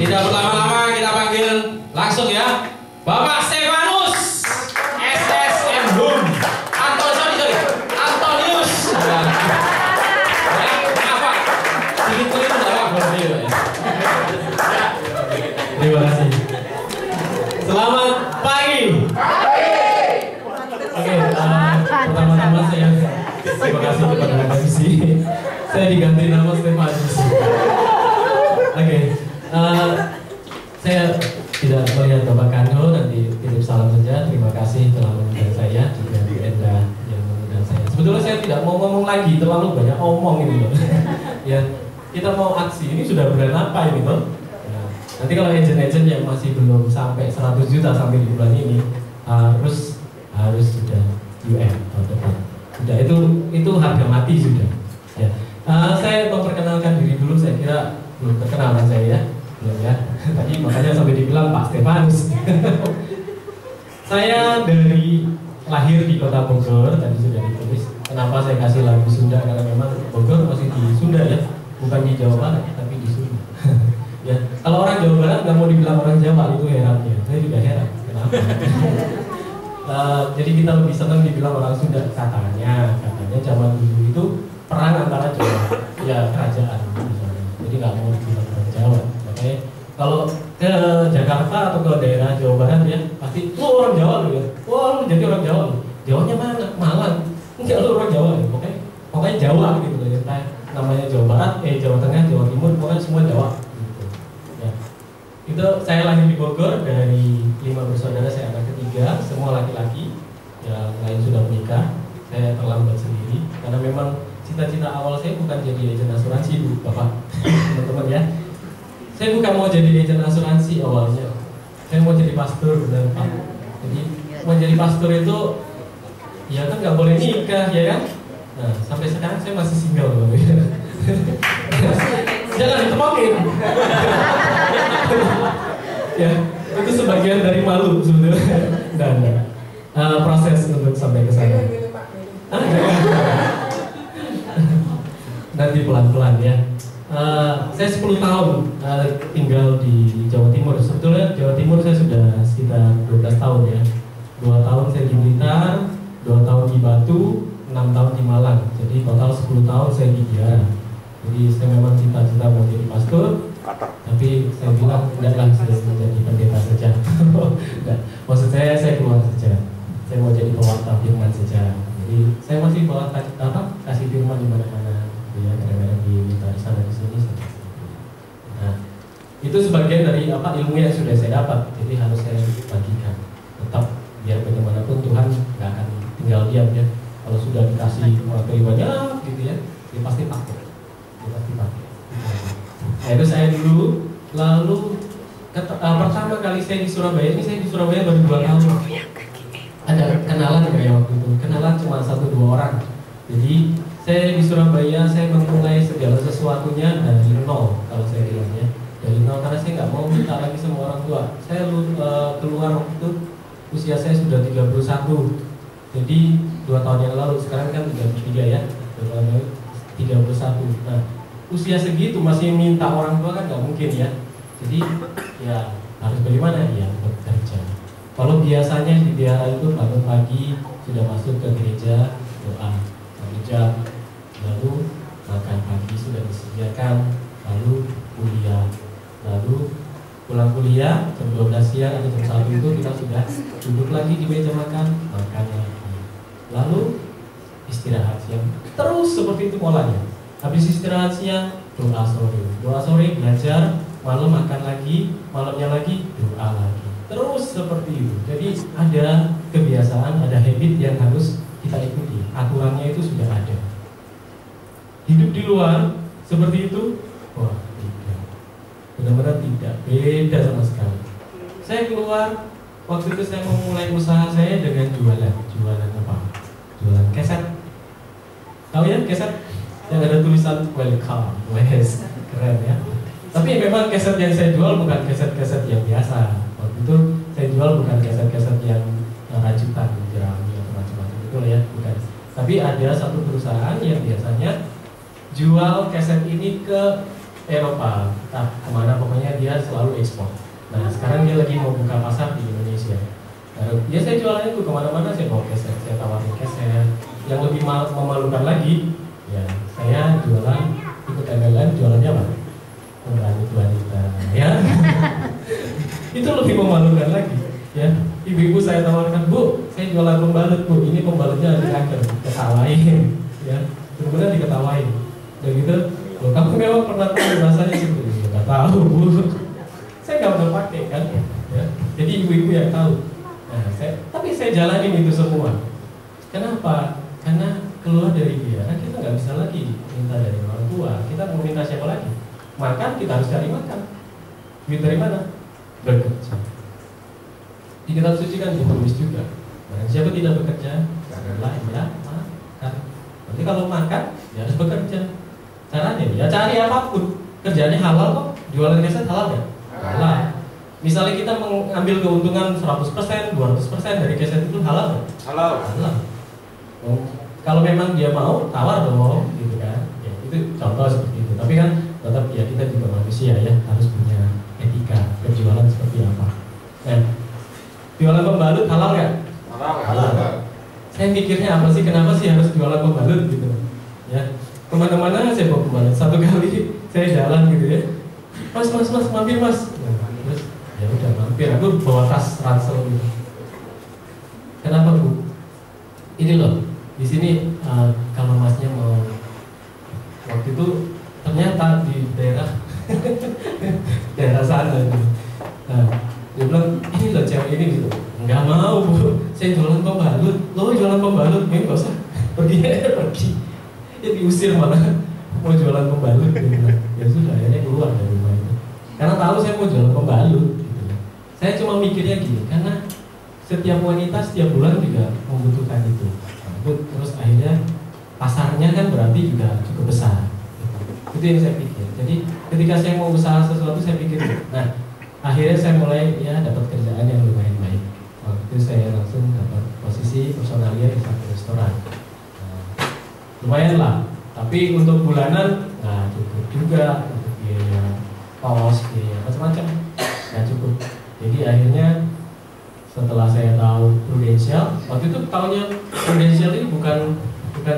Tidak berlama-lama, kita panggil langsung ya Bapak Stefanus SSM Hum Antonius. Apa? Sedikit keliru tidak apa? Terima kasih. Selamat pagi. Oke, pertama-tama saya terima kasih kepada komisi. Saya diganti nama Stefanus. Oke, saya tidak melihat Bapak Kando, nanti titip salam saja. Terima kasih telah mengundang saya, juga Bu Enda yang mengundang saya. Sebetulnya saya tidak mau ngomong lagi, terlalu banyak omong ini loh. Ya, kita mau aksi, ini sudah bulan apa ini loh? Ya, nanti kalau agent-agent yang masih belum sampai 100 juta sampai di bulan ini harus sudah UN tahun depan. Sudah itu harga mati sudah. Ya, saya memperkenalkan diri dulu. Saya kira belum terkenal kan saya ya. Belum ya, tadi makanya sampai dibilang Pak Stefanus. Saya dari lahir di kota Bogor, tadi sudah ditulis. Kenapa saya kasih lagu Sunda? Karena memang Bogor masih di Sunda ya, bukan di Jawa Barat, tapi di Sunda. Ya, kalau orang Jawa Barat nggak mau dibilang orang Jawa, itu herannya. Saya juga heran, kenapa? Jadi kita lebih senang dibilang orang Sunda. Katanya zaman dulu itu perang antara Jawa, ya kerajaan misalnya. Jadi nggak mau dibilang orang Jawa. Kalau ke Jakarta atau ke daerah Jawa Barat ya pasti orang Jawa loh ya, lu jadi orang Jawa loh. Jawanya mana? Malang. Enggak, lu orang Jawa loh. Pokoknya Jawa gitu loh ya. Namanya Jawa Barat, Jawa Tengah, Jawa Timur, pokoknya semua Jawa gitu. Ya. Itu saya lahir di Bogor, dari 5 bersaudara, saya anak ketiga, semua laki-laki. Yang lain sudah menikah. Saya terlambat sendiri karena memang cita-cita awal saya bukan jadi agen asuransi, Bu, Bapak, teman-teman ya. Saya bukan mau jadi agen asuransi awalnya. Saya mau jadi pastor, benar Pak. Jadi mau jadi pastor itu, ya kan nggak boleh nikah, ya kan? Nah, sampai sekarang saya masih single loh. Jangan ditemokin. Ya, itu sebagian dari malu sebetulnya. Dan proses untuk sampai ke sana. Nanti pelan-pelan ya. Saya 10 tahun tinggal di Jawa Timur. Sebetulnya Jawa Timur saya sudah sekitar 12 tahun ya. 2 tahun saya di Blitar, 2 tahun di Batu, 6 tahun di Malang. Jadi total 10 tahun saya di Biara. Jadi saya memang cita-cita mau jadi pastor, tapi saya bilang tidaklah, saya menjadi pendeta saja. Enggak. Maksud saya keluar saja. Saya mau jadi pewarta firman saja. Jadi saya masih bawa kasih firman di mana-mana. Ya, kadang-kadang diminta di sana di sini. Nah, itu sebagian dari ilmu yang sudah saya dapat. Jadi harus saya bagikan. Tetap biar bagaimanapun Tuhan nggak akan tinggal diam ya. Kalau sudah dikasih materi banyak gitu ya, dia pasti pakai. Nah, itu saya dulu. Lalu pertama kali saya di Surabaya, ini saya di Surabaya baru 2 tahun. Ada kenalan nggak ya waktu itu? Kenalan cuma 1-2 orang. Jadi saya di Surabaya, saya memulai segala sesuatunya dari nol, kalau saya bilangnya dari nol, karena saya nggak mau minta lagi sama orang tua. Saya keluar waktu itu usia saya sudah 31, jadi 2 tahun yang lalu. Sekarang kan 33 ya, 2 tahun lalu 31. Nah, usia segitu masih minta orang tua kan nggak mungkin ya. Jadi ya harus bagaimana ya, bekerja. Kalau biasanya di daerah itu bangun pagi sudah masuk ke gereja, doa, kerja, lalu makan pagi sudah disediakan, lalu kuliah, lalu pulang kuliah jam 12 siang atau jam 1 itu kita sudah duduk lagi di meja makan lagi, lalu istirahat siang, terus seperti itu polanya. Habis istirahat siang doa sore belajar, malam makan lagi, malamnya lagi doa lagi, terus seperti itu. Jadi ada kebiasaan, ada habit yang harus kita ikuti, aturannya itu sudah ada. Hidup di luar seperti itu, wah tidak, benar-benar tidak, beda sama sekali. Saya keluar, waktu itu saya memulai usaha saya dengan jualan apa? Jualan keset. Tahu ya keset? Yang ada tulisan welcome, wes, keren ya. Tapi memang keset yang saya jual bukan keset-keset yang biasa. Waktu itu saya jual bukan keset-keset yang rajutan, jerami atau macam-macam itu ya, bukan. Tapi ada satu perusahaan yang biasanya jual keset ini ke Eropa, entah kemana, pokoknya dia selalu ekspor. Nah sekarang dia lagi mau buka pasar di Indonesia. Nah, ya saya jualannya tuh kemana-mana, saya bawa keset, saya tawarin keset. Yang lebih memalukan lagi, ya saya jualan ikut MLM, jualannya apa? Wanita, ya. Itu lebih memalukan lagi, ya. Ibu-ibu saya tawarkan, Bu, saya jualan pembalut, Bu. Ini pembalutnya diangker, ketawain, ya. Kemudian diketawain. Dan gitu, loh, kamu memang pernah tahu rasanya seperti itu? Nggak tahu, Bu. Saya nggak pernah pakai kan, ya. Jadi ibu-ibu yang tahu. Nah, tapi saya jalanin itu semua. Kenapa? Karena keluar dari dia, kan kita nggak bisa lagi minta dari orang tua. Kita mau minta siapa lagi? Makan, kita harus cari makan. Duit dari mana? Bekerja. Di kitab suci kan ditulis juga. Nah, siapa tidak bekerja, janganlah ia makan. Nanti kalau makan, dia harus bekerja. Caranya, ya cari apapun. Kerjanya halal kok. Jualan keset halal nggak? Halal. Misalnya kita mengambil keuntungan 100%, 200% dari keset itu halal nggak? Halal. Halal. Oh, kalau memang dia mau, tawar dong, gitu kan? Ya, itu contoh seperti itu. Tapi kan tetap ya kita juga manusia ya, harus punya etika berjualan seperti apa. Nah, jualan pembalut halal nggak? Halal. Halal. Saya mikirnya apa sih? Kenapa sih harus jualan pembalut gitu? Ya, kemana-mana saya bawa pembalut. Satu kali saya jalan gitu ya, mas, mampir mas. Nah, terus ya udah mampir. Aku bawa tas ransel gitu. Kenapa Bu? Ini loh, di sini kalau masnya mau waktu itu ternyata di daerah daerah sana gitu. Nah, dia bilang ini loh cewek ini gitu. Nggak mau Bu, saya jualan pembalut. Lo jualan pembalut, ini nggak usah pergi pergi. Ya diusir malah mau jualan pembalut gitu. Ya sudah, akhirnya keluar dari rumah itu. Karena tahu saya mau jualan pembalut gitu. Saya cuma mikirnya gini, karena setiap wanita setiap bulan juga membutuhkan itu. Terus akhirnya pasarnya kan berarti juga cukup besar. Itu yang saya pikir. Jadi ketika saya mau usaha sesuatu saya pikir, nah akhirnya saya mulai ya dapat kerjaan yang lumayan baik. Waktu itu saya langsung dapat posisi personalia di satu restoran. Nah, lumayan lah. Tapi untuk bulanan nggak cukup juga untuk biaya kos, biaya macam-macam nggak cukup. Jadi akhirnya setelah saya tahu Prudential, waktu itu tahunya Prudential ini bukan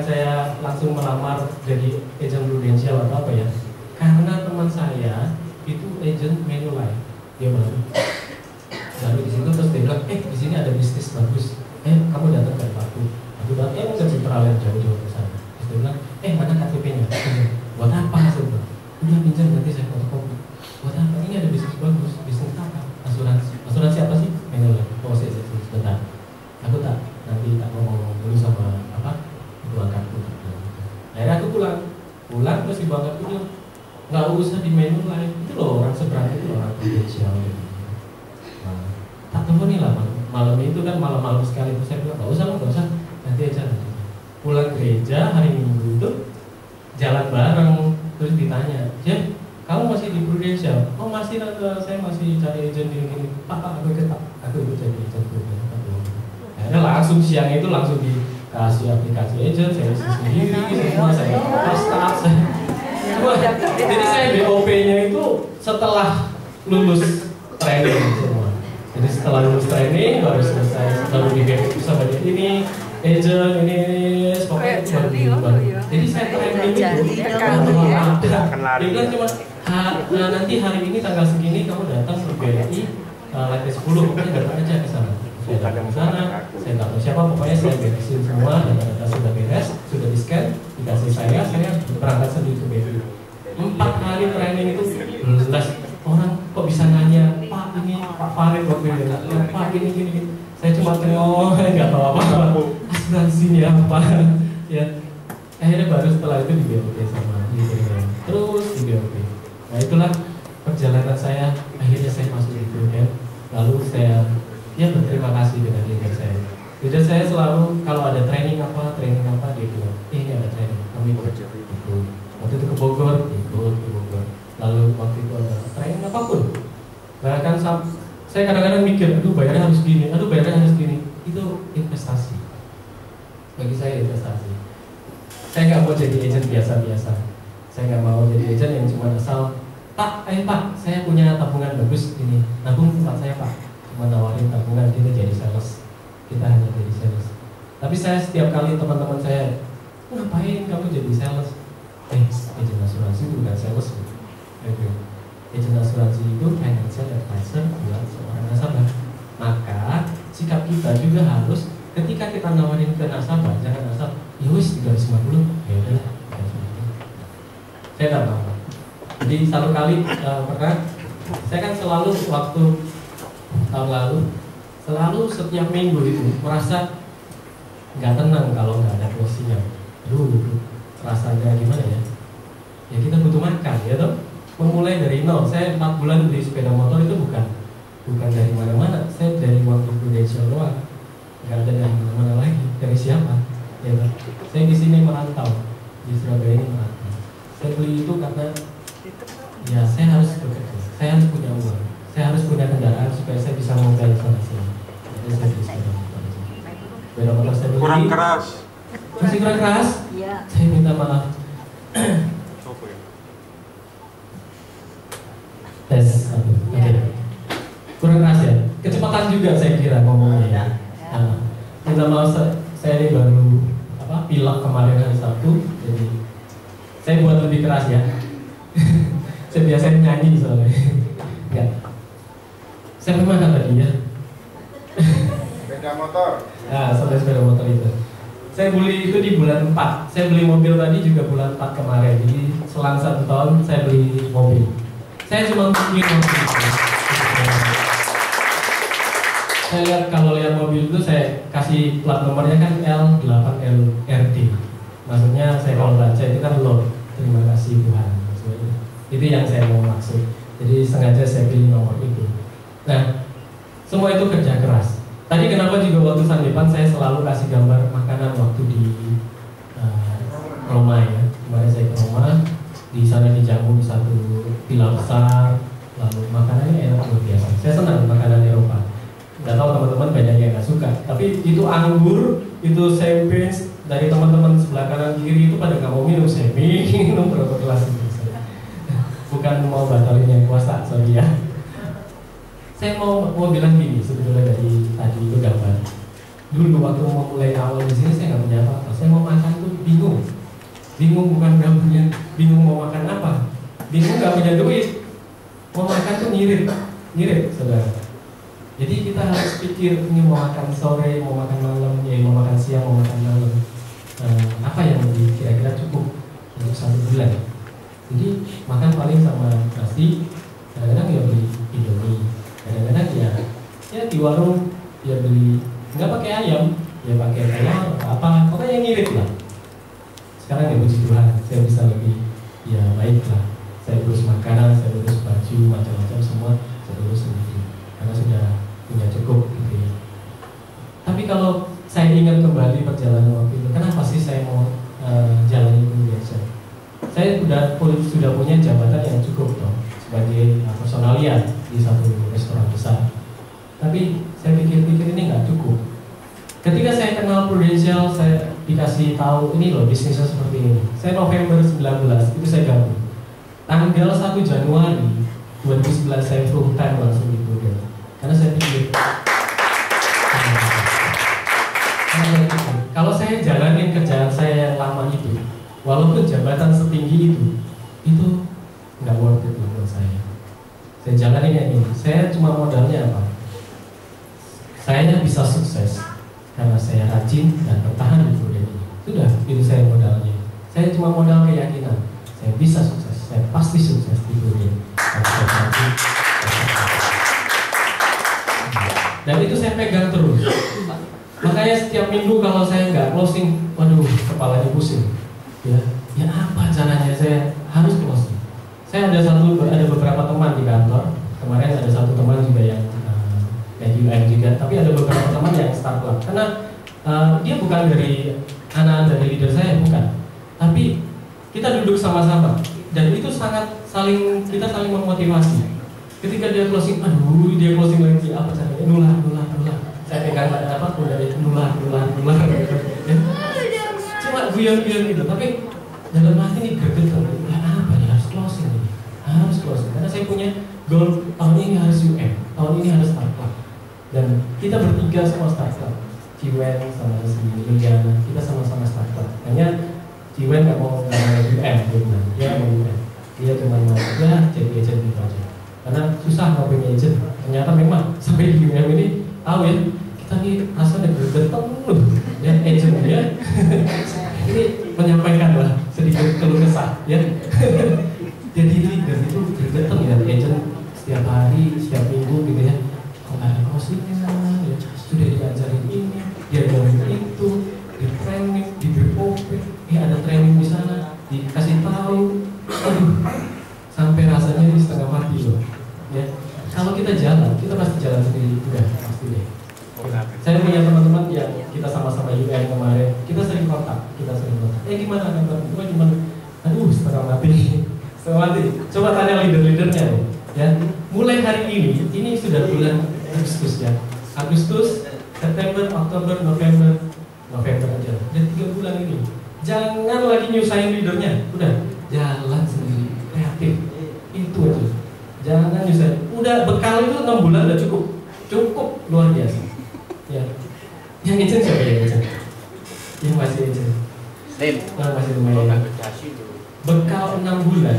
saya langsung melamar jadi agent Prudential atau apa ya, karena teman saya itu agent Manulife, dia baru. Lalu di situ terus dia bilang, di sini ada bisnis bagus, kamu datang ke aku bilang, nggak Citraland jauh-jauh ke sana. Terus dia bilang, mana KTP-nya? Buat apa? Udah pinjam nanti saya fotokopi. Buat apa? Ini ada bisnis bagus, bisnis apa? Asuransi apa sih? Manulife. Sebentar, aku nanti tak ngomong dulu sama ibu angkatku. Akhirnya aku pulang terus ibu angkatku bilang, nggak usah di Manulife, itu loh orang seberang itu orang Prudential. Nah, tak temuin lah malam itu kan malam sekali, terus saya bilang nggak usah, nanti aja. Pulang gereja hari Minggu itu jalan bareng, terus ditanya, kamu masih di Prudential? Oh masih, saya masih cari agent gini. Pak, aku ikut jadi agent Prudential. Akhirnya langsung siang itu langsung dikasih aplikasi agent, saya isi sendiri, semua saya start. Jadi saya BOP-nya itu setelah lulus training semua. Jadi setelah lulus training baru selesai, baru di BOP sama ini agent ini pokoknya baru. Jadi saya training itu dia bilang cuma nanti hari ini tanggal segini kamu datang ke BRI lantai 10, pokoknya datang aja ke sana. Saya datang ke sana, saya nggak tahu siapa, pokoknya saya beresin semua, data sudah beres, sudah di scan, dikasih saya berangkat sendiri ke BRI. 4 hari training itu jelas orang kok bisa nanya, Pak ini Pak Farid waktu itu, Pak gini. Saya cuma tengok, nggak tahu apa-apa, asuransinya apa, ya. Akhirnya baru setelah itu di BOP sama di terus di BOP. Nah itulah perjalanan saya, akhirnya saya masuk di Prudential. Lalu saya berterima kasih dengan leader saya. Leader saya selalu kalau ada training apa dia bilang, ini ada training, kami ikut. Waktu itu ke Bogor, ikut ke Bogor. Lalu waktu itu ada training apapun. Bahkan saya kadang-kadang mikir, bayarnya harus gini. Itu investasi. Bagi saya investasi. Saya nggak mau jadi agent biasa-biasa. Saya nggak mau jadi agent yang cuma asal Pak, Pak, saya punya tabungan bagus ini, nabung tempat saya Pak. Cuma nawarin tabungan, kita jadi sales, kita hanya jadi sales. Tapi saya setiap kali teman-teman saya, ngapain kamu jadi sales? Agen asuransi bukan sales. Agen asuransi itu financial advisor buat seorang nasabah. Maka sikap kita juga harus ketika kita nawarin ke nasabah, jangan asal ya wis 350, ya udah. Saya tak mau. Jadi satu kali pernah, saya kan selalu waktu tahun lalu, selalu setiap minggu itu merasa nggak tenang kalau nggak ada closing-nya. Aduh, rasanya gimana ya? Ya kita butuh makan, ya toh. Memulai dari nol. Saya 4 bulan beli sepeda motor itu bukan dari mana-mana. Saya dari uang Prudential doang. Nggak ada dari mana-mana lagi. Dari siapa? Ya toh. Saya di sini merantau, di Surabaya ini merantau. Saya beli itu karena ya saya harus bekerja, saya harus punya uang, saya harus punya kendaraan supaya saya bisa mobil sana sini. Jadi saya beli sepeda motor. Sepeda motor saya beli. Kurang keras. Masih kurang keras? Iya. Saya minta maaf. Tes satu. Oke. Kurang keras ya. Kecepatan juga saya kira ngomongnya ya. Minta maaf, saya ini baru pilek kemarin hari Sabtu, jadi saya buat lebih keras ya. Saya biasanya nyanyi soalnya. Enggak. Saya mana tadi ya? Sepeda motor. Nah, sampai sepeda motor itu. Saya beli itu di bulan 4. Saya beli mobil tadi juga bulan 4 kemarin. Jadi selang 1 tahun saya beli mobil. Saya cuma ingin mobil. Saya lihat kalau lihat mobil itu saya kasih plat nomornya kan L8LRD. Maksudnya saya kalau baca itu kan Lord. Terima kasih Tuhan. Itu yang saya mau maksud. Jadi sengaja saya pilih nomor itu. Nah, semua itu kerja keras. Tadi kenapa juga waktu Sandepan saya selalu kasih gambar makanan waktu di Roma ya. Kemarin saya ke Roma, di sana dijamu di satu villa besar, lalu makanannya enak luar biasa. Saya senang makanan Eropa. Nggak tahu teman-teman banyak yang nggak suka. Tapi itu anggur, itu champagne dari teman-teman sebelah kanan kiri itu pada nggak mau minum. Saya minum berapa gelas itu. Bukan mau batalin yang puasa, sorry ya. Saya mau bilang gini sebetulnya dari tadi itu gambar. Dulu waktu mau mulai awal di sini saya nggak punya apa-apa. Saya mau makan tuh bingung bukan nggak punya, bingung mau makan apa, bingung nggak punya duit, mau makan tuh ngirit, saudara. Jadi kita harus pikir ini mau makan sore, mau makan malam, ya mau makan siang, mau makan malam. Apa yang lebih kira-kira cukup untuk 1 bulan? Jadi makan paling sama nasi, kadang-kadang ya beli Indomie, kadang-kadang ya di warung ya beli nggak pakai ayam, ya pakai telur atau apa, pokoknya ngirit lah. Sekarang ya puji Tuhan, saya bisa lebih ya baik lah. Saya urus makanan, saya urus baju, macam-macam semua saya urus sendiri karena sudah punya cukup gitu ya. Tapi kalau saya ingat kembali perjalanan waktu itu, kenapa sih saya mau jalan itu biasa? Saya sudah punya jabatan yang cukup dong sebagai personalia di satu restoran besar. Tapi saya pikir-pikir ini nggak cukup. Ketika saya kenal Prudential, saya dikasih tahu ini loh bisnisnya seperti ini. Saya November 19 itu saya gabung. Tanggal 1 Januari 2011 saya full time langsung di Prudential. Karena saya pikir kalau saya jalanin kerjaan saya yang lama itu, walaupun jabatan setinggi itu nggak worth it buat saya. Saya jalanin yang ini. Saya cuma modalnya apa? Saya bisa sukses karena saya rajin dan bertahan di Prudential ini. Sudah, itu saya modalnya. Saya cuma modal keyakinan. Saya bisa sukses. Saya pasti sukses di Prudential. Dan itu saya pegang terus. Makanya setiap minggu kalau saya nggak closing, waduh, kepalanya pusing. Ya apa caranya saya harus closing? Saya ada beberapa teman di kantor. Kemarin ada satu teman juga yang UM juga, tapi ada beberapa teman yang startup. Karena dia bukan dari anak dari leader saya, bukan. Tapi kita duduk sama-sama dan itu kita saling memotivasi. Ketika dia closing, dia closing lagi, apa caranya? Nular. Saya pegang apa udah nular. Cuma guyon gitu, tapi dalam hati ini greget, apa nih harus closing. tahun ini harus UM, tahun ini harus startup. Dan kita bertiga semua startup. Ciwen sama si Liliana, kita sama-sama startup. Hanya Ciwen nggak mau UM, dia mau UM. Dia cuma mau jadi agent gitu aja. Karena susah mau punya agent. Ternyata memang sampai di UM ini tahu ya, kita nih rasanya bergetong loh. Ya agent dia ini menyampaikan lah sedikit keluh kesah ya. Jadi leader itu bergetong ya agent setiap hari, setiap minggu gitu ya. Kok ada closingnya ya, sudah diajarin ini, diajarin itu, di training, di BOP, ada training di sana, dikasih tahu, aduh, sampai rasanya ini setengah mati loh. Ya, kalau kita jalan, kita pasti jalan sendiri, udah pasti deh. Saya punya teman-teman yang kita sama-sama UN kemarin, kita sering kontak. Gimana kabar? Gimana? Aduh, setengah mati. Coba tanya leader-leadernya nih. Ya, mulai hari ini sudah bulan Agustus ya. Agustus, September, Oktober, November aja. Dan 3 bulan ini. Jangan lagi nyusahin leadernya. Udah, jalan sendiri, kreatif. Itu aja. Jangan nyusahin. Udah bekal itu 6 bulan udah cukup. Cukup luar biasa. Ya. Yang agent siapa ya agent? Yang masih agent. Masih lumayan. Bekal 6 bulan,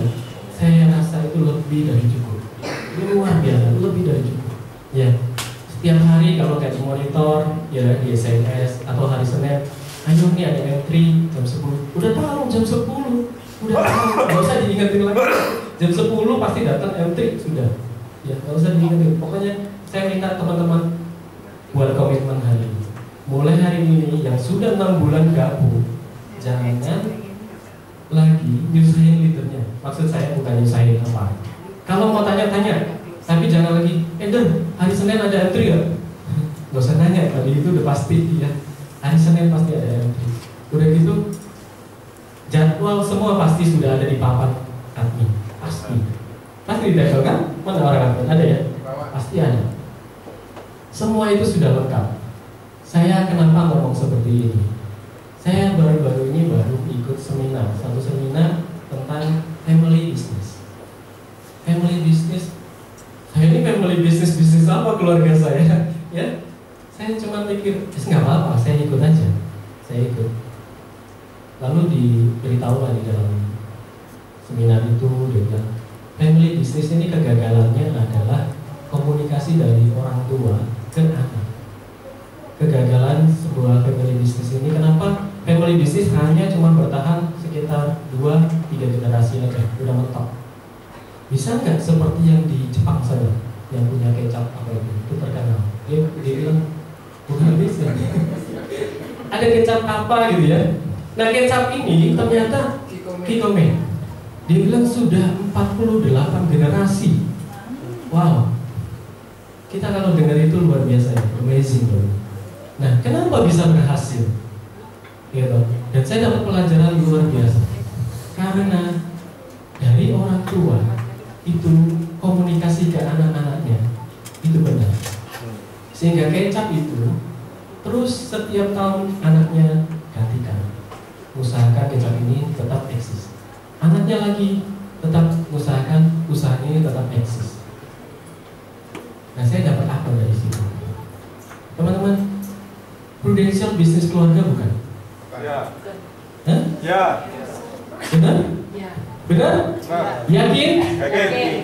saya rasa itu lebih dari cukup. Luar biasa, lebih dari cukup. Ya. Setiap hari kalau kayak monitor ya di SMS atau hari Senin, ayo nih ada entry jam 10. Udah tahu jam 10. Udah tahu, nggak usah diingetin lagi. Jam 10 pasti datang entry sudah. Ya, nggak usah diingetin. Pokoknya saya minta teman-teman buat komitmen hari ini. Mulai hari ini yang sudah 6 bulan gabung, jangan lagi nyusahin leadernya. Maksud saya bukan nyusahin apa. Kalau mau tanya-tanya, tapi jangan lagi, hari Senin ada entry gak? Gak usah nanya, tadi itu udah pasti ya. Hari Senin pasti ada entry. Udah gitu, jadwal semua pasti sudah ada di papan admin. Pasti ditempel kan? Mana orang admin? Ada ya? Pasti ada. Semua itu sudah lengkap. Saya kenapa ngomong seperti ini? Saya baru-baru ini ikut seminar, satu seminar tentang family business. Family business. Saya ini family business apa keluarga saya? Ya, saya cuma mikir, nggak apa-apa, saya ikut aja. Saya ikut. Lalu diberitahu lah di dalam seminar itu, dia bilang, family business ini kegagalannya adalah komunikasi dari orang tua ke anak. Kegagalan sebuah family business ini, kenapa family business hanya cuma bertahan sekitar 2-3 generasi aja, udah mentok. Bisa nggak seperti yang di Jepang saja, yang punya kecap apa itu terkenal. Dia bilang bukan bisa. Ada kecap apa gitu ya. Nah kecap ini ternyata Kikome. Dia bilang sudah 48 generasi. Wow. Kita kalau dengar itu luar biasa ya, amazing loh. Nah kenapa bisa berhasil? Gitu. Dan saya dapat pelajaran luar biasa. Karena dari orang tua itu komunikasi ke anak-anaknya itu benar, sehingga kecap itu terus setiap tahun anaknya gantikan, usahakan kecap ini tetap eksis, anaknya lagi tetap usahakan usaha ini tetap eksis. Nah saya dapat apa dari situ, teman-teman? Prudential bisnis keluarga bukan? Ya. Hah? Ya. Benar? Benar? Yakin?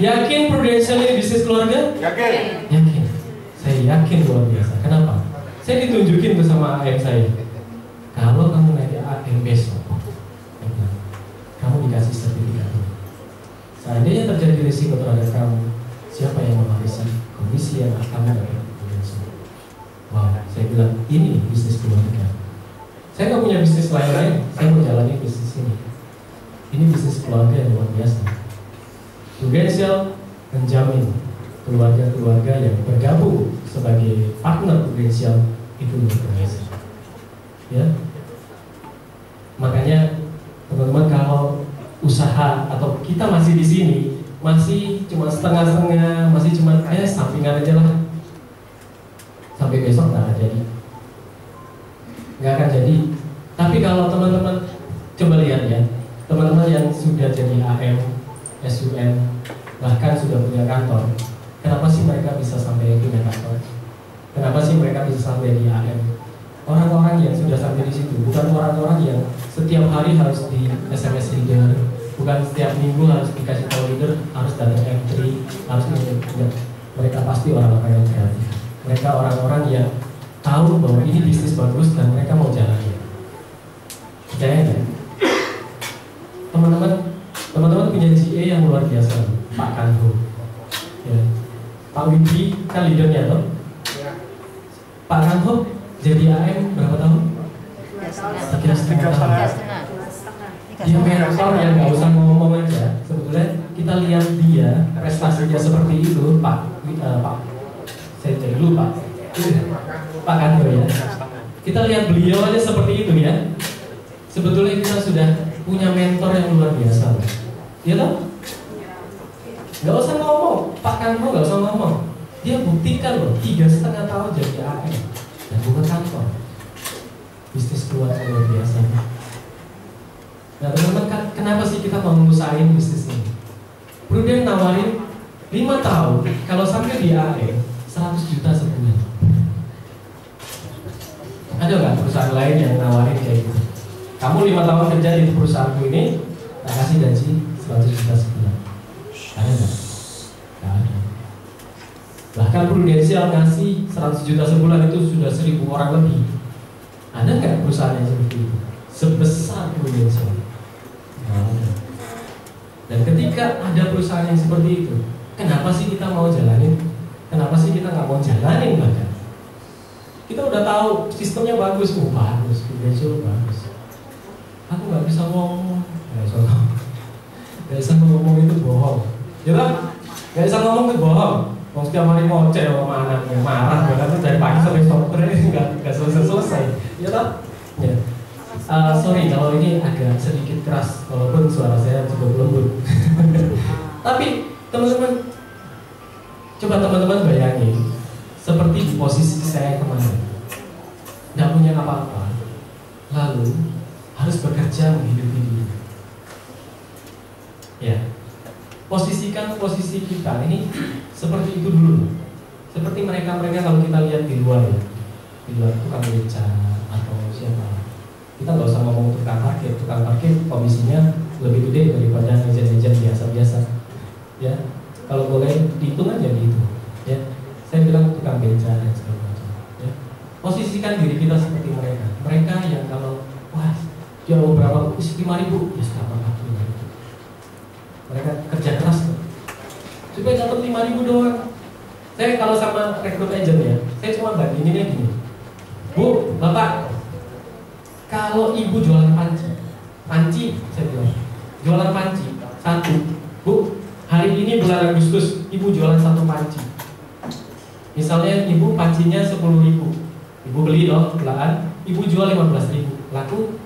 Yakin Prudential ini bisnis keluarga? Yakin. Yakin. Saya yakin luar biasa. Kenapa? Saya ditunjukin tuh sama ayah saya. Kalau kamu naik AM besok, kamu dikasih sertifikat. Seandainya terjadi risiko terhadap kamu, siapa yang mewarisi komisi yang akan dapat Prudential? Wow, saya bilang ini bisnis keluarga. Saya nggak punya bisnis lain-lain. Saya mau jalani bisnis ini. Ini bisnis keluarga yang luar biasa. Prudential menjamin keluarga-keluarga yang bergabung sebagai partner Prudential itu luar biasa. Ya, makanya teman-teman kalau usaha atau kita masih di sini masih cuma setengah-setengah, masih cuma sampingan aja lah. Sampai besok nggak akan jadi, nggak akan jadi. Tapi kalau teman-teman coba lihat ya. Teman-teman yang sudah jadi AM, SUN, bahkan sudah punya kantor, kenapa bisa sampai di AM. Orang-orang yang sudah sampai di situ, bukan orang-orang yang setiap hari harus di SMS leader, bukan setiap minggu harus dikasih tahu leader, harus datang M3, harus ini. Mereka pasti orang-orang yang kreatif. Mereka orang-orang yang tahu bahwa ini bisnis bagus dan mereka mau jalannya. Percaya nggak? Teman-teman punya GA yang luar biasa, Pak Kanho. Ya. Pak Widi kan leadernya toh. Pak Kanho jadi AM berapa tahun? 3,5 tahun. Dia mentor yang nggak usah ngomong aja. Sebetulnya kita lihat dia prestasinya seperti itu, Pak. Saya jadi lupa. Pak Kanho ya. Kita lihat beliau aja seperti itu ya. Sebetulnya kita sudah punya mentor yang luar biasa, ya toh? Nggak usah ngomong, Pak Kanho nggak usah ngomong. Dia buktikan loh, 3,5 tahun jadi AM dan buka kantor. Bisnis keluar luar biasa. Nah teman-teman, kenapa sih kita mau ngusahain bisnis ini? Prudent nawarin 5 tahun, kalau sampai di AM 100 juta sebulan. Ada nggak perusahaan lain yang nawarin kayak gitu? Kamu 5 tahun kerja di perusahaanku ini, tak kasih gaji 100 juta sebulan. Ada nggak? Nggak ada. Bahkan Prudential ngasih 100 juta sebulan itu sudah 1.000 orang lebih. Ada nggak perusahaan yang seperti itu? Sebesar Prudential? Nggak ada. Dan ketika ada perusahaan yang seperti itu, kenapa sih kita mau jalanin? Kenapa sih kita nggak mau jalanin bahkan? Kita udah tahu sistemnya bagus, bagus, Prudential bagus. Aku nggak bisa ngomong, nggak bisa ngomong itu bohong, ya kan? Nggak bisa ngomong itu bohong. Mau setiap hari ngoceh sama anaknya, marah bahkan dari pagi sampai sore nggak selesai, ya kan? Ya. Sorry kalau ini agak sedikit keras, walaupun suara saya cukup lembut. Tapi teman-teman, coba teman-teman bayangin, seperti di posisi saya kemarin, nggak punya apa-apa, lalu harus bekerja menghidupi diri. Ya, posisikan posisi kita ini seperti itu dulu. Seperti mereka kalau kita lihat di luar ya, di luar tukang beca atau siapa. Kita nggak usah ngomong tukang parkir komisinya lebih gede daripada agent-agent biasa-biasa. Ya, kalau boleh dihitung aja gitu. Ya, saya bilang tukang beca dan segala macam. Ya, posisikan diri kita seperti mereka. Mereka yang kalau wah dia mau berapa? 5.000, ya berapa lagi? Mereka kerja keras supaya dapat 5.000 doang. Saya kalau sama rekrut agent ya, saya cuma bandinginnya gini. Bu, Bapak, kalau ibu jualan panci, saya bilang, jualan panci satu. Bu, hari ini bulan Agustus, ibu jualan 1 panci. Misalnya ibu pancinya 10.000, ibu beli dong, belahan, ibu jual 15.000, laku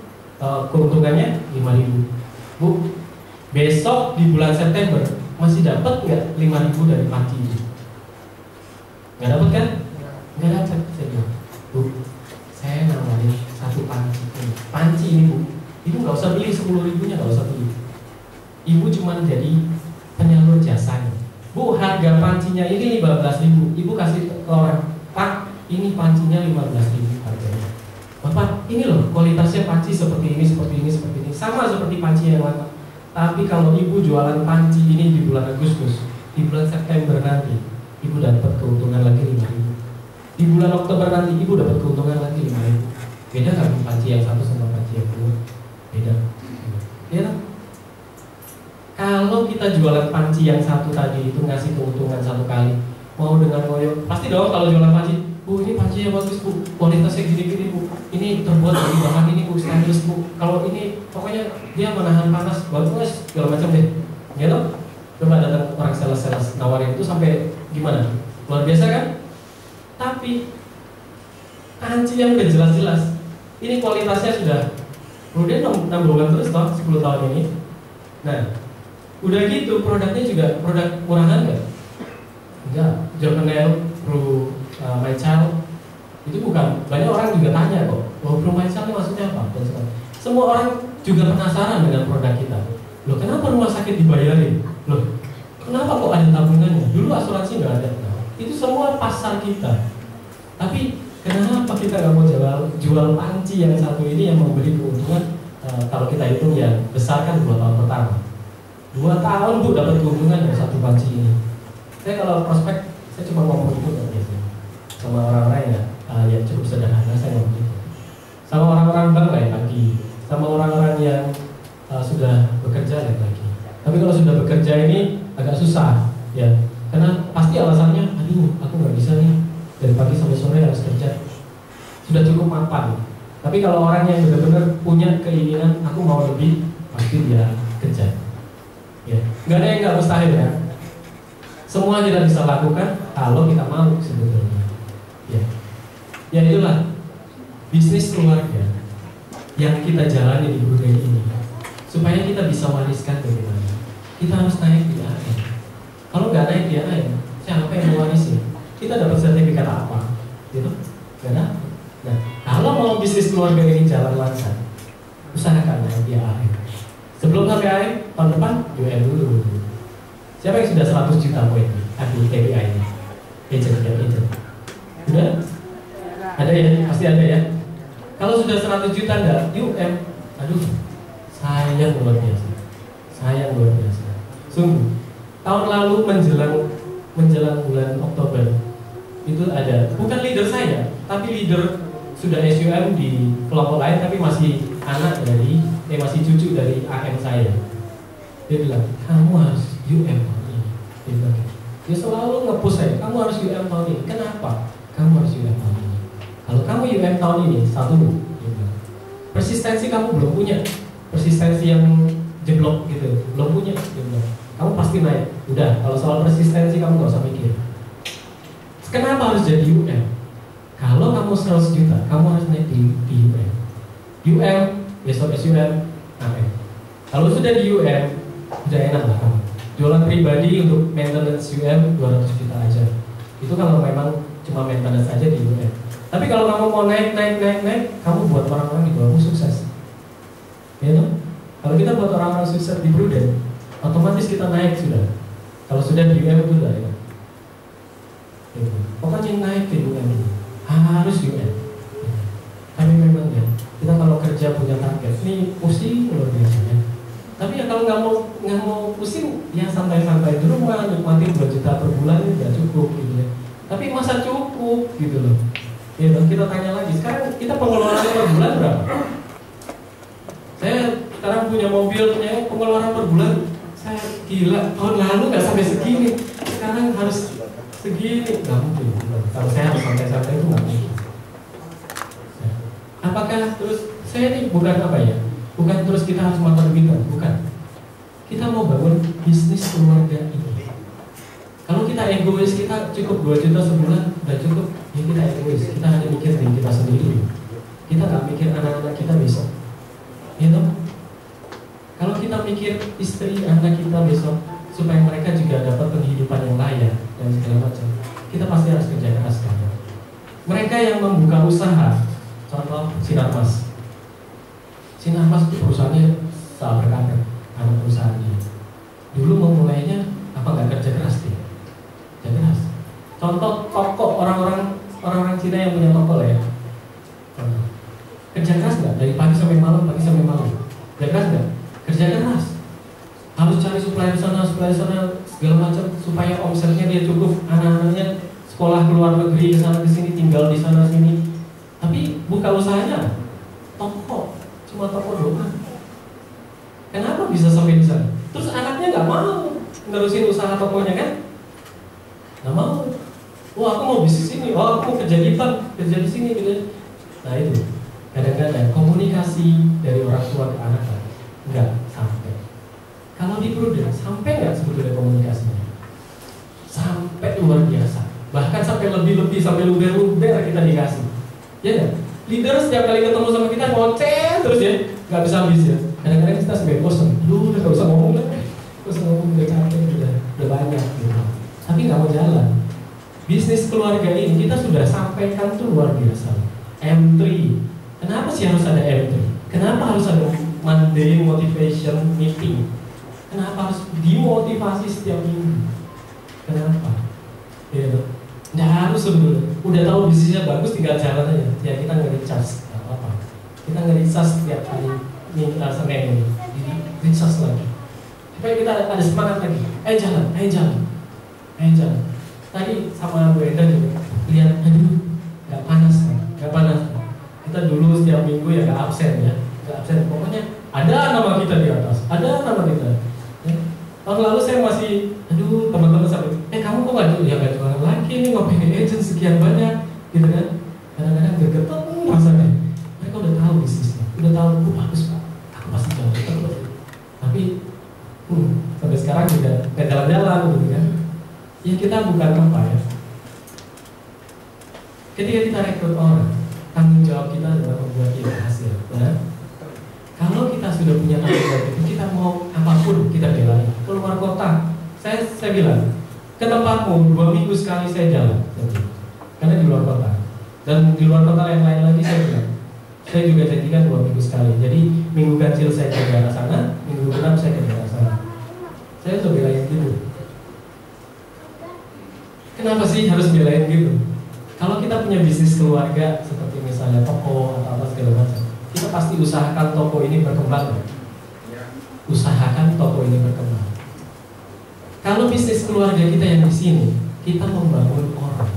keuntungannya 5.000. Bu, besok di bulan September masih dapat nggak 5.000 dari panci ini? Nggak dapat kan? Nggak dapat. Saya bilang, Bu, saya nawarin 1 panci ini. Panci ini Bu, ibu nggak usah beli 10.000-nya, nggak usah beli. Ibu cuma jadi penyalur jasanya. Bu, harga pancinya ini 15.000. Ibu kasih ke orang, Pak, ini pancinya 15.000 harganya. Bapak, ini loh kualitasnya panci seperti ini, sama seperti panci yang lain. Tapi kalau ibu jualan panci ini di bulan Agustus, di bulan September nanti, ibu dapat keuntungan lagi 5.000. Di bulan Oktober nanti, ibu dapat keuntungan lagi 5.000. Beda nggak panci yang satu sama panci yang kedua? Beda. Ya. Kalau kita jualan panci yang satu tadi itu ngasih keuntungan 1 kali, mau dengan ngoyo, pasti dong kalau jualan panci. Bu, ini pancinya bagus Bu, kualitasnya gini-gini Bu, ini terbuat dari bahan ini Bu, stainless Bu. Kalau ini pokoknya dia menahan panas, bagus segala macam deh. Ya toh? Coba datang orang sales nawarin itu sampai gimana? Luar biasa kan? Tapi panci yang udah jelas-jelas, ini kualitasnya sudah kemudian number 1 terus toh 10 tahun ini. Nah, udah gitu produknya juga produk murahan nggak? Enggak, Journal Pro My Child itu bukan, banyak orang juga tanya kok, Pro My Child ini maksudnya apa? Semua orang juga penasaran dengan produk kita. Loh, kenapa rumah sakit dibayarin? Loh, kenapa kok ada tabungannya? Dulu asuransi nggak ada. Itu semua pasar kita. Tapi Kenapa kita nggak mau jual panci yang satu ini yang memberi keuntungan? Kalau kita hitung ya besar kan 2 tahun pertama. 2 tahun Bu dapat keuntungan dari satu panci ini. Saya kalau prospek saya cuma ngomong itu kan biasanya sama orang-orang yang cukup sederhana, saya ngomong itu. Sama orang-orang bank lain lagi, sama orang-orang yang sudah bekerja lain lagi. Tapi kalau sudah bekerja ini agak susah ya, karena pasti alasannya, aduh aku nggak bisa nih dari pagi sampai sore harus kerja, sudah cukup mapan. Tapi kalau orang yang benar-benar punya keinginan, aku mau lebih, pasti dia kerja. Ya, nggak ada yang nggak mustahil ya. Semua kita bisa lakukan kalau kita mau sebetulnya. Ya itulah bisnis keluarga yang kita jalani di budaya ini. Supaya kita bisa wariskan bagaimana. Kita harus naik di AM. Kalau nggak naik di AM, siapa yang mau warisin? Kita dapat sertifikat apa? Gitu? Nggak ada. Nah, kalau mau bisnis keluarga ini jalan lancar, usahakan naik di AM. Sebelum sampai AM, tahun depan UM dulu. Siapa yang sudah 100 juta poin di KPI-nya? Agent. Sudah? Ada ya? Pasti ada ya? Kalau sudah 100 juta enggak, UM. Aduh, sayang luar biasa. Sungguh. Tahun lalu menjelang bulan Oktober itu ada, bukan leader saya, tapi leader sudah SUM di kelompok lain, tapi masih anak dari, masih cucu dari AM saya. Dia bilang, kamu harus UM tahun ini. Dia selalu nge-push saya, kamu harus UM tahun ini. Kenapa? Kamu harus UM tahun ini. Kalau kamu UM tahun ini, satu, persistensi kamu belum punya, persistensi yang jeblok gitu, belum punya. Kamu pasti naik. Udah, kalau soal persistensi kamu gak usah mikir. Kenapa harus jadi UM? Kalau kamu 100 juta, kamu harus naik di UM. UM, besok SUM, AM. Kalau sudah di UM, udah enak lah kamu. Jualan pribadi untuk maintenance UM 200 juta aja. Itu kalau memang cuma maintenance aja di UM. Tapi kalau kamu mau naik, kamu buat orang-orang di bawahmu sukses. Ya toh? Kalau kita buat orang-orang sukses di Prudent, otomatis kita naik sudah. Kalau sudah di UM itu sudah ya. Pokoknya naik di UM dulu. Harus UM. Tapi memang ya, kita kalau kerja punya target, ini pusing luar biasanya. Tapi ya kalau nggak mau pusing, ya santai-santai di rumah, nikmati 2 juta per bulan itu udah cukup gitu ya. Tapi masa cukup gitu loh. Ya, dan kita tanya lagi, sekarang kita pengeluaran per bulan berapa? Saya sekarang punya mobil, punya pengeluaran per bulan, saya gila, tahun lalu nggak sampai segini, sekarang harus segini, nggak mungkin. Kalau saya harus santai-santai itu nggak mungkin. Apakah terus saya ini bukan apa ya? Bukan terus kita harus makan duit, bukan. Kita mau bangun bisnis keluarga ini. Kalau kita egois, kita cukup 2 juta sebulan, udah cukup. Ya kita egois, kita hanya mikir diri kita sendiri. Kita nggak mikir anak-anak kita besok. Gitu? Kalau kita mikir istri, anak kita besok, supaya mereka juga dapat penghidupan yang layak dan segala macam, kita pasti harus kerja keras kan? Mereka yang membuka usaha, contoh Sinarmas. Sinarmas itu perusahaannya sahabat berkabar, anak perusahaannya. Dulu memulainya apa nggak kerja keras dia? Kerja keras. Contoh toko orang-orang Cina yang punya toko lah ya. Kerja keras nggak? Dari pagi sampai malam. Kerja keras nggak? Kerja keras. Harus cari supplier sana, segala macam supaya omsetnya dia cukup, anak-anaknya sekolah ke luar negeri, ke sana ke sini, tinggal di sana sini. Tapi buka usahanya toko, cuma toko doang. Kenapa bisa sampai di sana? Terus anaknya nggak mau nerusin usaha tokonya kan? Nggak mau. Oh aku mau bisnis ini, oh aku mau kerja di bank, kerja di sini gitu. Nah itu kadang-kadang komunikasi dari orang tua ke anak nggak sampai. Kalau di Prudent sampai nggak sebetulnya komunikasinya? Sampai luar biasa. Bahkan sampai lebih-lebih, sampai luber-luber kita dikasih. Ya nggak? Leader setiap kali ketemu sama kita ngoceh terus ya, nggak bisa habis ya. Kadang-kadang kita sampai bosan, lu udah nggak usah ngomong lagi, udah capek, udah banyak gitu. Tapi nggak mau jalan. Bisnis keluarga ini kita sudah sampaikan tuh luar biasa. M3. Kenapa sih harus ada M3? Kenapa harus ada Monday motivation meeting? Kenapa harus dimotivasi setiap minggu? Kenapa? Ya, Nggak harus sebetulnya. Udah tahu bisnisnya bagus, tinggal jalan aja. Ya kita nge-recharge, nggak apa-apa. Kita nge-recharge setiap hari Senin ini, recharge lagi. Supaya kita ada semangat lagi. Jalan. Tadi sama Bu Enda juga lihat, aduh, nggak panas. Kita dulu setiap minggu ya nggak absen ya, nggak absen. Pokoknya ada nama kita di atas, ada nama kita. Ya. Tahun lalu saya masih, aduh, teman-teman sampai, kamu kok nggak jualan lagi nih, ngopi agent sekian banyak, gitu kan? Kadang-kadang gergetan rasanya. Mereka udah tahu bisnisnya, udah tahu, bagus Pak, aku pasti jalan. Tapi sampai sekarang juga nggak jalan-jalan, gitu kan? Ya kita bukan apa ya. Ketika kita rekrut orang, tanggung jawab kita adalah membuat dia berhasil. Nah, kalau kita sudah punya tanggung jawab itu, kita mau apapun kita belain. Keluar kota, saya bilang ke tempatmu 2 minggu sekali saya jalan, karena di luar kota. Dan di luar kota yang lain lagi saya bilang, saya juga janjikan 2 minggu sekali. Jadi minggu ganjil saya ke daerah sana, minggu genap saya ke daerah sana. Saya tuh belain gitu. Kenapa sih harus belain gitu? Kalau kita punya bisnis keluarga seperti misalnya toko atau apa segala macam, kita pasti usahakan toko ini berkembang. Usahakan toko ini berkembang. Kalau bisnis keluarga kita yang di sini, kita membangun orang.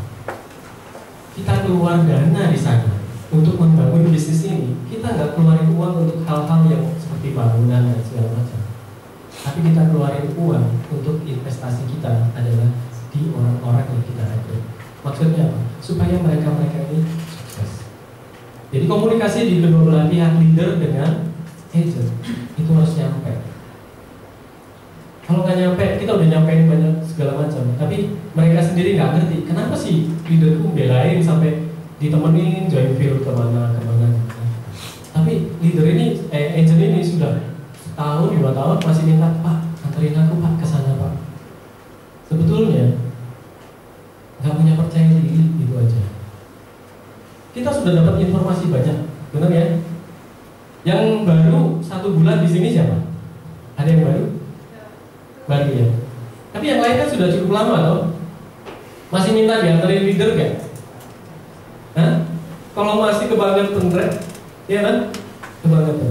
Kita keluar dana di sana untuk membangun bisnis ini. Kita nggak keluarin uang untuk hal-hal yang seperti bangunan dan segala macam. Tapi kita keluarin uang untuk investasi kita adalah di orang-orang yang kita rekrut. Maksudnya apa? Supaya mereka ini sukses. Jadi komunikasi di kedua belah pihak, leader dengan agent, itu harus nyampe. Kalau nggak nyampe, kita udah nyampein banyak segala macam, tapi mereka sendiri nggak ngerti. Kenapa sih leaderku belain sampai ditemenin join field kemana. Tapi leader ini, agent ini sudah setahun, 2 tahun masih minta, Pak, anterin aku Pak ke sana Pak. Sebetulnya nggak punya percaya diri, gitu aja. Kita sudah dapat informasi banyak, benar ya? Yang baru 1 bulan di sini siapa? Ada yang baru? Baru ya. Tapi yang lain kan sudah cukup lama toh. Masih minta dianterin leader gak? Kalau masih kebangetan, ya kan? Kebangetan.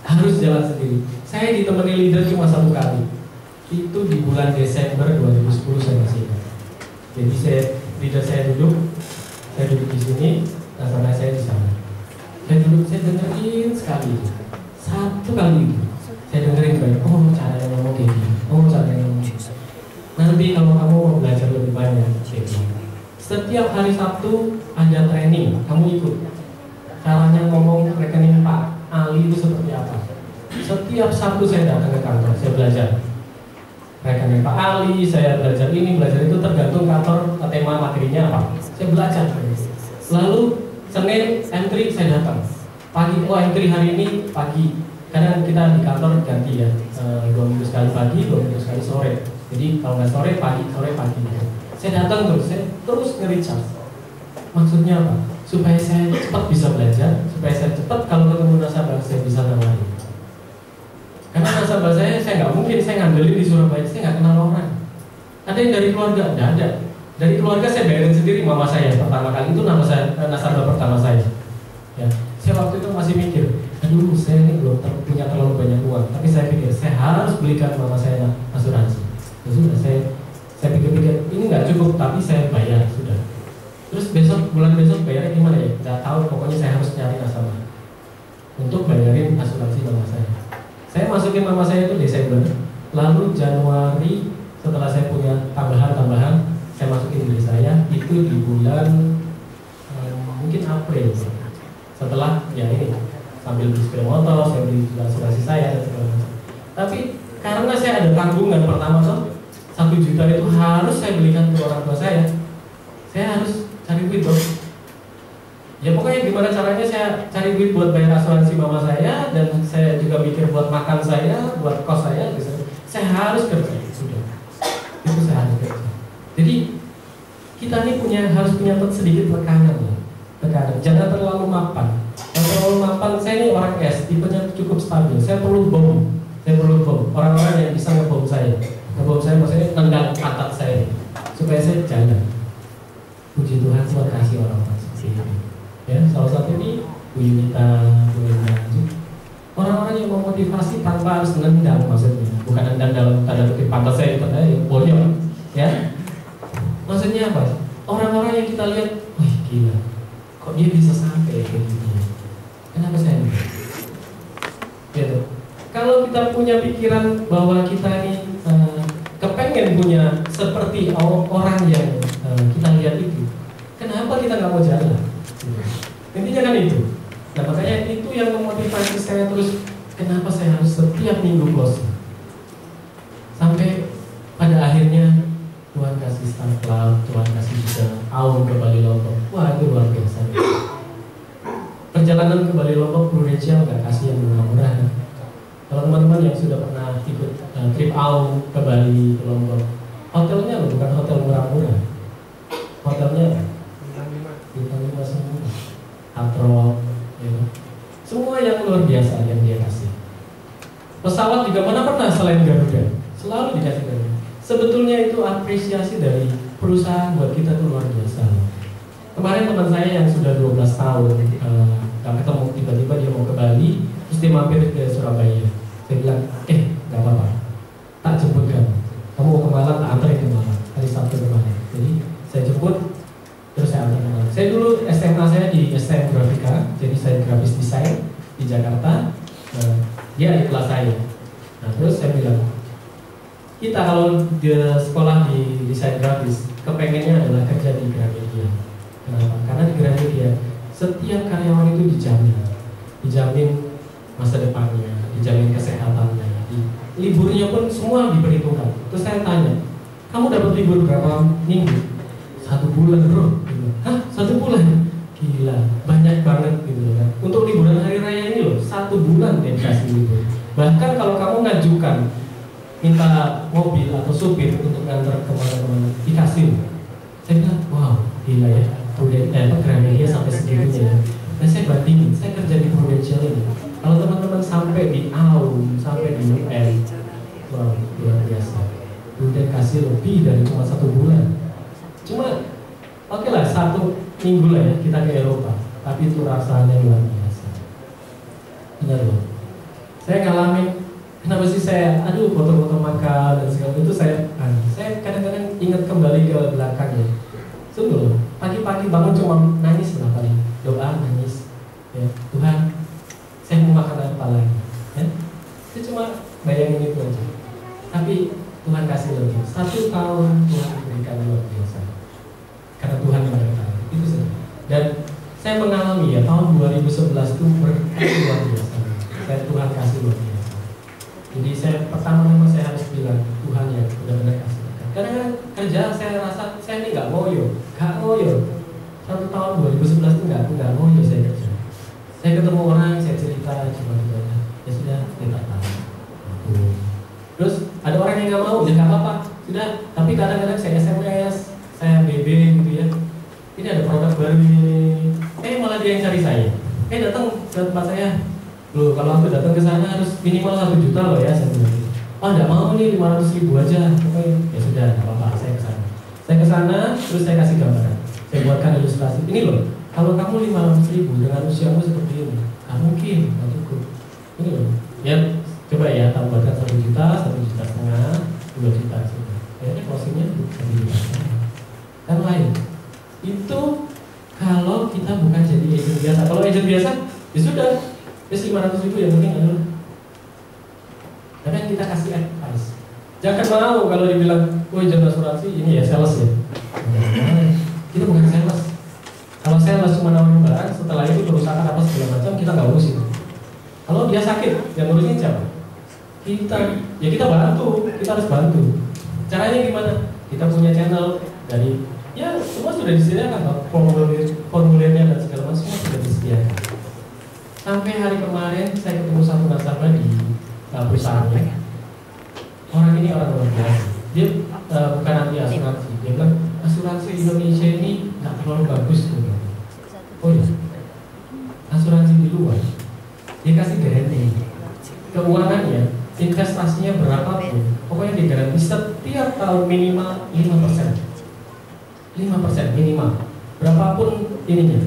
Harus jalan sendiri. Saya ditemani leader cuma 1 kali. Itu di bulan Desember 2010 saya masih ingat. Jadi leader saya duduk di sini, sama saya di sana. Saya duduk, saya dengerin sekali, 1 kali itu. Saya dengerin baik. Caranya ngomong kayak gini. Caranya ngomong. Nanti kalau kamu mau belajar lebih banyak, setiap hari Sabtu ada training, kamu ikut. Caranya ngomong rekening Pak Ali itu seperti apa? Setiap Sabtu saya datang ke kantor, saya belajar. Rekening Pak Ali, saya belajar ini, belajar itu, tergantung kantor tema materinya apa. Saya belajar. Lalu Senin entry saya datang. Pagi, entry hari ini pagi. Kadang kita di kantor ganti ya, 2 minggu sekali pagi, 2 minggu sekali sore. Jadi kalau nggak sore pagi. Saya datang terus, saya terus nge-recharge. Maksudnya apa? Supaya saya cepat bisa belajar, supaya saya cepat kalau ketemu nasabah saya bisa nawarin. Karena nasabah saya nggak mungkin saya ngandelin di Surabaya, saya nggak kenal orang. Ada yang dari keluarga, nggak ada. Dari keluarga saya bayarin sendiri mama saya pertama kali, itu nasabah pertama saya. Ya, saya waktu itu masih mikir, aduh saya ini belum punya terlalu banyak uang, tapi saya pikir saya harus belikan mama saya asuransi. Ya sudah, saya pikir-pikir ini nggak cukup, tapi saya bayar sudah. Terus bulan besok bayarnya gimana ya? Nggak tahu, pokoknya saya harus cari nasabah untuk bayarin asuransi mama saya. Saya masukin mama saya itu Desember, lalu Januari setelah saya punya tambahan, saya masukin diri saya itu di bulan mungkin April. Setelah ya ini sambil beli sepeda motor, saya beli asuransi saya dan segala macam. Tapi karena saya ada tanggungan pertama tuh 1 juta itu harus saya belikan ke orang tua saya harus cari duit dong. Ya pokoknya gimana caranya saya cari duit buat bayar asuransi mama saya, dan saya juga mikir buat makan saya, buat kos saya, gitu. Saya harus kerja, sudah. Itu saya harus kerja. Jadi kita ini harus punya sedikit tekanan. Jangan terlalu mapan. Kalau terlalu mapan, saya ini orang S, tipenya cukup stabil. Saya perlu bom. Orang-orang yang bisa ngebom saya. Ngebom saya maksudnya tendang pantat saya supaya saya jalan. Bu Yunita, Bu Linda. Orang-orang yang memotivasi tanpa harus nendang, maksudnya bukan nendang dalam tanda kutip pantas saya itu bonyok, ya. Maksudnya apa? Orang-orang yang kita lihat, wih gila, kok dia bisa sampai kayak gini? Kenapa saya enggak? Gitu. Kalau kita punya pikiran bahwa kita ini kepengen punya seperti orang yang kita lihat itu, kenapa kita nggak mau jalan? Intinya kan itu. Nah makanya itu yang memotivasi saya terus. Kenapa saya harus setiap minggu closing? Sampai pada akhirnya Tuhan kasih start cloud, Tuhan kasih juga Aum ke Bali Lombok. Wah itu luar biasa. Perjalanan ke Bali Lombok Prudential nggak kasih yang murah-murah. Kalau teman-teman yang sudah pernah ikut trip Aum ke Bali, ke Lombok, hotelnya loh, bukan hotel murah-murah. Hotelnya bintang 5 semua, Atro, ya. Semua yang luar biasa yang dia kasih. Pesawat juga mana pernah selain Garuda, selalu dikasih Garuda. Sebetulnya itu apresiasi dari perusahaan buat kita tuh luar biasa. Kemarin teman saya yang sudah 12 tahun gak ketemu, tiba-tiba dia mau ke Bali, terus dia mampir ke Surabaya. Saya bilang, gak apa-apa, tak jemput kamu mau ke Malang, tak anterin ke Malang hari Sabtu kemarin. Jadi saya jemput, terus saya antar ke Malang. Saya dulu SMA saya di STM Grafika, jadi saya grafis desain di Jakarta. Dia di kelas saya. Nah terus saya bilang, kita kalau di sekolah di desain grafis, kepengennya adalah kerja di Gramedia. Kenapa? Karena di Gramedia setiap karyawan itu dijamin masa depannya, dijamin kesehatannya, liburnya pun semua diperhitungkan. Terus saya tanya, kamu dapat libur berapa minggu? 1 bulan bro. Hah? 1 bulan? Gila, banyak banget gitu kan. Untuk liburan hari raya ini loh, 1 bulan dia dikasih libur. Bahkan kalau kamu ngajukan minta mobil atau supir untuk ngantar kemana-mana, dikasih. Saya bilang, wow, gila ya, Gramedia sampai segitunya. Nah saya bandingin, saya kerja di Prudential ini. Kalau teman-teman sampai di Aum, sampai di UN, wow, luar biasa. Udah kasih lebih dari cuma 1 bulan. Cuma, oke lah, 1 minggu lah ya kita ke Eropa. Tapi itu rasanya luar biasa. Benar loh. Saya ngalamin. Kenapa sih saya, foto-foto makan dan segala itu saya kadang-kadang ingat kembali ke belakang ya. Sungguh, pagi-pagi bangun cuma nangis lah paling, doa nangis. Ya, Tuhan, saya mau makan apa lagi? Ya, itu cuma bayangin itu aja. Tapi Tuhan kasih lebih. 1 tahun Tuhan berikan luar biasa. Karena Tuhan yang menyertai. Itu saja. Dan saya mengalami ya tahun 2011 itu berkat luar biasa. Tuhan kasih luar biasa. Jadi pertama-tama saya harus bilang Tuhan ya benar-benar kasih. Kadang-kadang kerja saya rasa saya ini nggak ngoyo. 1 tahun 2011 itu nggak ngoyo saya kerja. Saya ketemu orang, saya cerita cuma gimana. Ya sudah, kita tahu. Terus ada orang yang nggak mau, ya nggak apa-apa. Sudah, tapi kadang-kadang saya SMS, saya BB gitu ya. Ini ada produk baru ini. Malah dia yang cari saya. Datang ke tempat saya. Loh, kalau aku datang ke sana harus minimal 1 juta loh ya, saya bilang. Oh, enggak mau nih 500.000 aja. Oke, ya sudah, enggak apa-apa, saya ke sana. Saya ke sana, terus saya kasih gambaran. Saya buatkan ilustrasi. Ini loh, kalau kamu 500.000 dengan usiamu seperti ini, nggak mungkin, nggak cukup. Ini loh, ya coba ya, tambahkan 1 juta, 1,5 juta, 2 juta. Kayaknya closingnya 1 juta. Kan lain. Itu kalau kita bukan jadi agent biasa. Kalau agent biasa, ya sudah. Terus 500.000 yang penting adalah kadang kita kasih advice. Jangan mau kalau dibilang, jangan asuransi ini ya sales ya. Kita bukan sales. Kalau sales cuma nawarin barang, setelah itu perusahaan apa segala macam kita nggak urusin. Kalau dia sakit, yang ngurusin siapa? Kita bantu, kita harus bantu. Caranya gimana? Kita punya channel dari semua sudah disediakan, formulirnya dan segala macam semua sudah disediakan. Sampai hari kemarin saya ketemu satu nasabah di perusahaannya. Orang ini orang luar biasa. Dia bukan anti asuransi. Dia bilang asuransi Indonesia ini nggak terlalu bagus. Oh iya, asuransi di luar dia kasih garansi. Keuangannya, investasinya berapapun, pokoknya digaransi setiap tahun minimal 5%. 5% minimal. Berapapun ininya.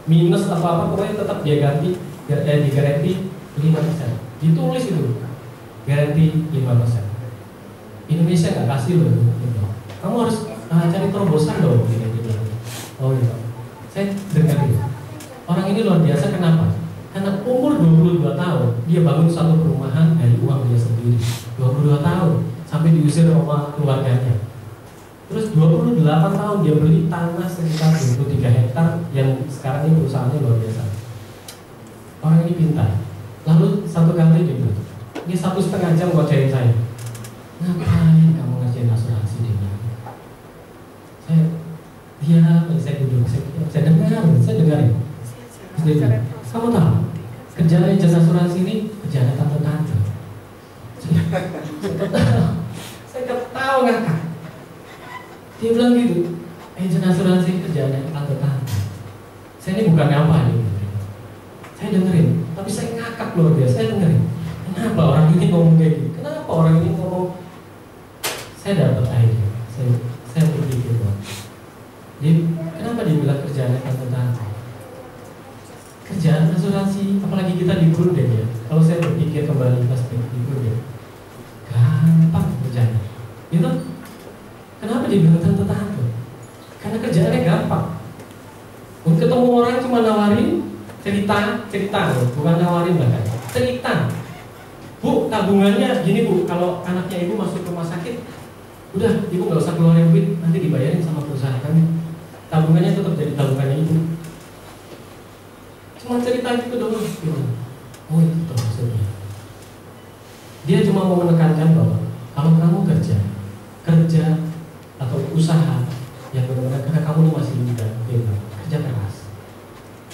minus apa pokoknya tetap dia ganti, digaranti 5%. Ditulis itu garansi 5%. Indonesia nggak kasih loh gitu. Kamu harus cari terobosan dong gitu. Oh iya, saya dengar gitu. Orang ini luar biasa, kenapa? Karena umur 22 tahun dia bangun satu perumahan dari uang dia sendiri. 22 tahun sampai diusir sama keluarganya. Terus 28 tahun dia beli tanah sekitar 23 hektar yang sekarang ini perusahaannya luar biasa. Orang ini pintar. Lalu satu kali dia bilang, ini 1,5 jam ngocehin saya. Ngapain kamu ngerjain asuransi dia? Saya duduk, saya dengar ya. Kamu tahu, kerjaan agent asuransi ini kerjaan tante-tante. Saya ketawa ngakak. Dia bilang gitu, agent asuransi kerjaan tante-tante. Saya ini bukan apa nih. Saya dengerin, tapi saya ngakak luar biasa. Saya dengerin, kenapa orang ini ngomong kayak gitu? Kenapa orang ini ngomong? Saya dapat idea. Saya berpikir, jadi kenapa dia bilang kerjaan tante-tante? Kerjaan asuransi, apalagi kita di Brunei ya. Kalau saya berpikir kembali perspektif di Brunei, gampang kerjanya. Itu kenapa dia bilang tante-tante? Karena kerjaannya gampang. Untuk ketemu orang cuma nawarin cerita, bukan nawarin bahkan cerita. Bu, tabungannya gini bu, kalau anaknya ibu masuk rumah sakit, udah ibu nggak usah keluarin duit, nanti dibayarin sama perusahaan kami. Tabungannya tetap jadi tabungannya ibu. Cuma cerita gitu doang. Oh itu maksudnya. Dia cuma mau menekankan bahwa kalau kamu kerja atau usaha yang benar-benar karena kamu ini masih muda, kerja keras.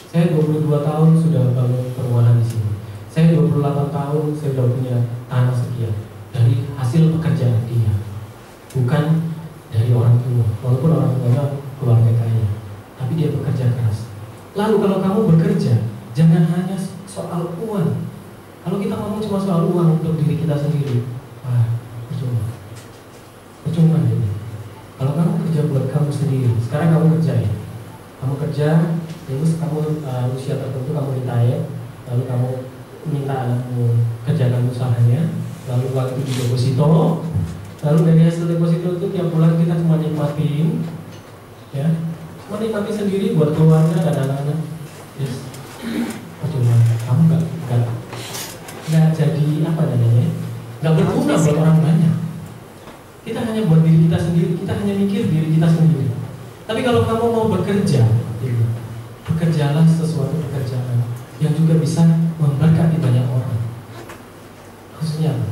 Saya 22 tahun sudah bangun perumahan di sini. Saya 28 tahun saya sudah punya tanah sekian dari hasil pekerjaan dia, bukan dari orang tua. Walaupun orang tuanya keluarga kaya, tapi dia bekerja keras. Lalu kalau kamu bekerja, jangan hanya soal uang. Kalau kita ngomong cuma soal uang untuk diri kita sendiri, percuma ini. Kalau kamu kerja buat kamu sendiri, sekarang kamu kerja ya, terus kamu usia tertentu kamu retire, lalu kamu minta anakmu kerjakan usahanya, lalu waktu di deposito, lalu dari hasil deposito itu tiap bulan kita cuma nikmatin, ya, cuma nikmatin sendiri buat keluarga dan anak-anak. Yes. Percuma, kamu nggak jadi apa namanya, nggak berguna buat orang banyak. Kita hanya buat diri kita sendiri, kita hanya mikir diri kita sendiri. Tapi kalau kamu mau bekerja, bekerjalah sesuatu pekerjaan yang juga bisa memberkati banyak orang. Maksudnya apa?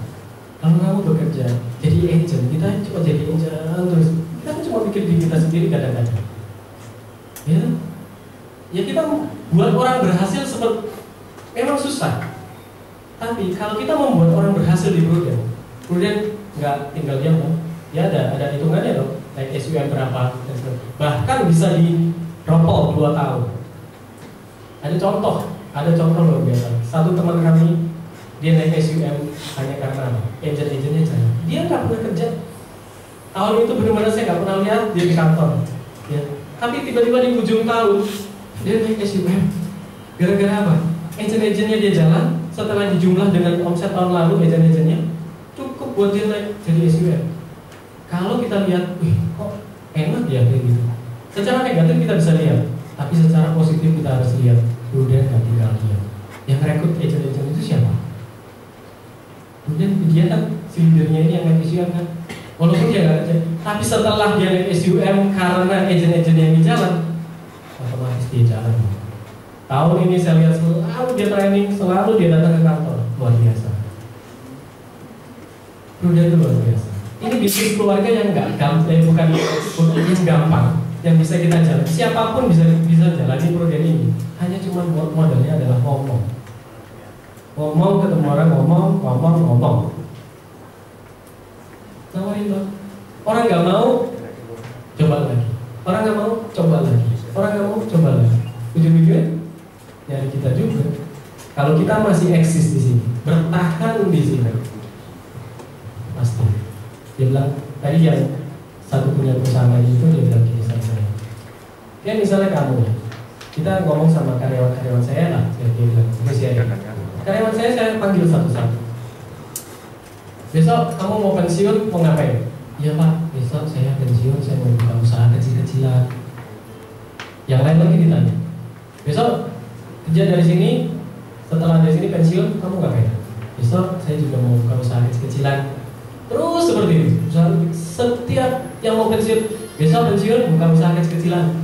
Kalau kamu bekerja jadi agent, kita cuma jadi agent terus, kita cuma pikir diri kita sendiri kadang-kadang. Ya kita buat orang berhasil seperti memang susah. Tapi kalau kita membuat orang berhasil di Brunei nggak tinggal diam kan? Ya ada hitungannya loh, naik SUM berapa, bahkan bisa diropol 2 tahun. Ada contoh luar biasa. Satu teman kami dia naik SUM hanya karena agent-agentnya jalan. Dia nggak pernah kerja. Tahun itu benar-benar saya nggak pernah lihat dia di kantor. Ya. Tapi tiba-tiba di ujung tahun dia naik SUM. Gara-gara apa? Agent-agentnya dia jalan. Setelah dijumlah dengan omset tahun lalu agent-agentnya cukup buat dia naik jadi SUM. Kalau kita lihat, kok enak ya kayak gitu. Secara negatif kita bisa lihat, tapi secara positif kita harus lihat. Kemudian nggak tinggal diam. Yang rekrut agent-agent itu siapa? Kemudian dia kan si leadernya ini yang naik SUM kan. Walaupun dia nggak kerja, tapi setelah dia naik SUM karena agent-agent yang di jalan, otomatis dia jalan. Tahun ini saya lihat selalu dia training, selalu dia datang ke kantor, luar biasa. Kemudian itu luar biasa. Ini bisnis keluarga yang nggak gampang, bukan yang gampang, yang bisa kita jalan. Siapapun bisa jalani program ini. Hanya cuma modalnya adalah ngomong ketemu orang, ngomong. Nawarin loh. Orang nggak mau, coba lagi. Orang nggak mau, coba lagi. Orang nggak mau, coba lagi. Ujung-ujungnya nyari kita juga. Kalau kita masih eksis di sini, bertahan di sini, pasti. Dia bilang, tadi yang satu punya perusahaan itu dia bilang gini sama saya. Ya misalnya kamu ya, kita ngomong sama karyawan-karyawan saya lah, saya bilang, karyawan saya panggil satu-satu. Besok kamu mau pensiun, mau ngapain? Iya Pak, besok saya pensiun, saya mau buka usaha kecil-kecilan. Yang lain lagi ditanya, besok kerja dari sini, setelah dari sini pensiun, kamu ngapain? Besok saya juga mau buka usaha kecil-kecilan. Terus seperti itu, setiap yang mau pensiun, besok pensiun buka usaha kecil-kecilan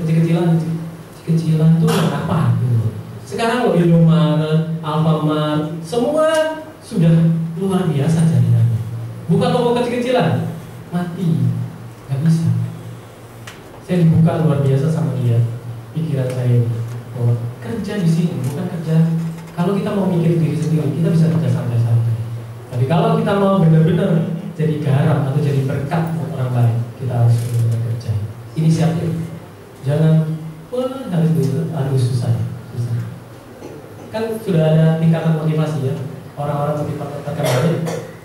tuh apa? Gitu. Sekarang lo Indomaret, Alfamart, semua sudah luar biasa jaringannya. Buka toko kecil-kecilan, mati, nggak bisa. Saya dibuka luar biasa sama dia, pikiran saya bahwa kerja di sini bukan kerja. Kalau kita mau mikir diri sendiri, kita bisa kerja santai-santai. Tapi kalau kita mau benar-benar jadi garam atau jadi berkat untuk orang lain, kita harus benar-benar kerja. Inisiatif, jangan harus susah. Kan sudah ada tingkatan motivasi ya, orang-orang motivasi terkenal.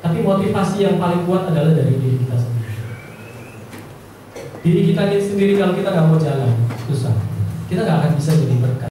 Tapi motivasi yang paling kuat adalah dari diri kita sendiri. Diri kita sendiri kalau kita nggak mau jalan, susah. Kita nggak akan bisa jadi berkat.